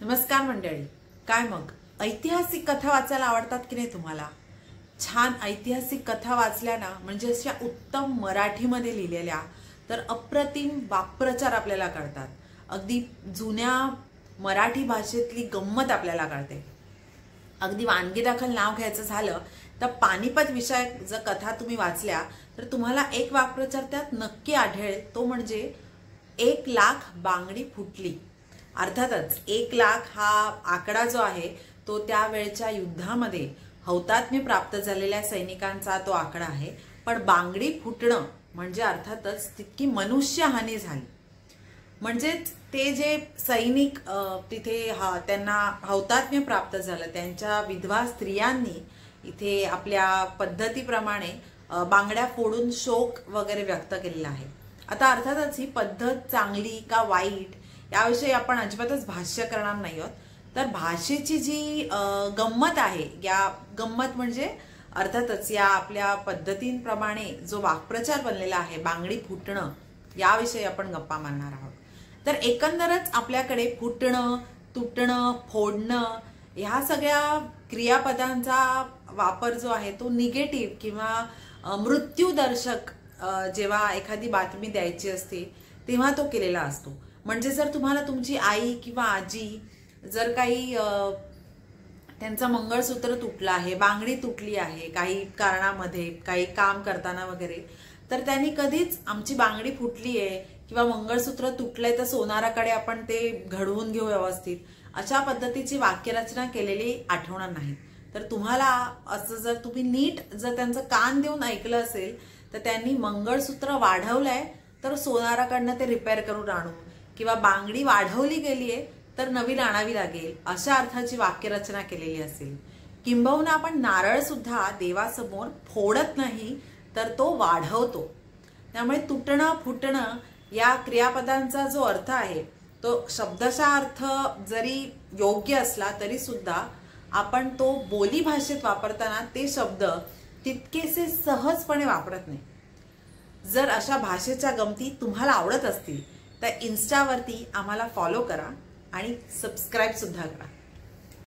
नमस्कार मंडळी। काय मग ऐतिहासिक कथा वाचायला आवडतात की नाही तुम्हाला? छान ऐतिहासिक कथा वाचल्या ना म्हणजे अशा उत्तम मराठीमध्ये लिहिलेल्या तर अप्रतिम वाक्प्रचार आपल्याला कळतात। अगदी जुन्या मराठी भाषेतली गंमत आपल्याला कळते। अगदी वानगी दाखल नाव घ्यायचं झालं तर पानिपत विषयक जर कथा तुम्ही वाचल्या तर तुम्हाला एक वाक्प्रचार त्यात नक्की आढळेल, तो म्हणजे 1,00,000 बांगडी फुटली। अर्थातच 1,00,000 हा आकडा जो आहे तो त्यावेळच्या युद्धामध्ये हौतात्म्य प्राप्त झालेल्या सैनिकांचा तो आकडा आहे, पण बांगडी फुटणं म्हणजे अर्थातच तितकी मनुष्यहानी झाली। म्हणजेच ते जे सैनिक तिथे त्यांना हौतात्म्य प्राप्त झालं, त्यांच्या विधवा स्त्रियांनी इथे आपल्या पद्धतीप्रमाणे बांगड्या फोडून शोक वगैरे व्यक्त केलेला आहे। आता अर्थातच ही पद्धत चांगली का वाईट याविषयी आपण अजिबातच भाष्य करणार नाही आहोत। तर भाषेची जी गंमत आहे, या गंमत म्हणजे अर्थातच या आपल्या पद्धतींप्रमाणे जो वाक्प्रचार बनलेला आहे बांगडी फुटणं, याविषयी आपण गप्पा मारणार आहोत। तर एकंदरच आपल्याकडे फुटणं, तुटणं, फोडणं ह्या सगळ्या क्रियापदांचा वापर जो आहे तो निगेटिव्ह किंवा मृत्यूदर्शक जेव्हा एखादी बातमी द्यायची असते तेव्हा तो केलेला असतो। म्हणजे जर तुम्हाला तुमची आई किंवा आजी जर काही त्यांचं मंगळसूत्र तुटलं आहे, बांगडी तुटली आहे काही कारणामध्ये, काही काम करताना वगैरे, तर त्यांनी कधीच आमची बांगडी फुटली आहे किंवा मंगळसूत्र तुटलंय तर सोनाराकडे आपण ते घडवून घेऊ व्यवस्थित, अशा पद्धतीची वाक्यरचना केलेली आठवणार नाही। तर तुम्हाला असं जर तुम्ही नीट जर त्यांचं कान देऊन ऐकलं असेल तर त्यांनी मंगळसूत्र वाढवलंय तर सोनाराकडनं ते रिपेअर करून आणू, किंवा बांगडी वाढवली गेलीये तर नवीन आणावी लागेल, अशा अर्थाची वाक्यरचना केलेली असेल। किंबहुना आपण नारळ सुद्धा देवासमोर फोडत नाही तर तो वाढवतो। त्यामुळे तुटणं फुटणं या क्रियापदांचा जो अर्थ आहे तो शब्दशः अर्थ जरी योग्य असला तरी सुद्धा आपण तो बोली भाषेत वापरताना ते शब्द तितकेसे सहजपणे वापरत नाही। जर अशा भाषेच्या गमती तुम्हाला आवडत असतील तर इन्स्टावरती आम्हाला फॉलो करा आणि सबस्क्राईब सुद्धा करा।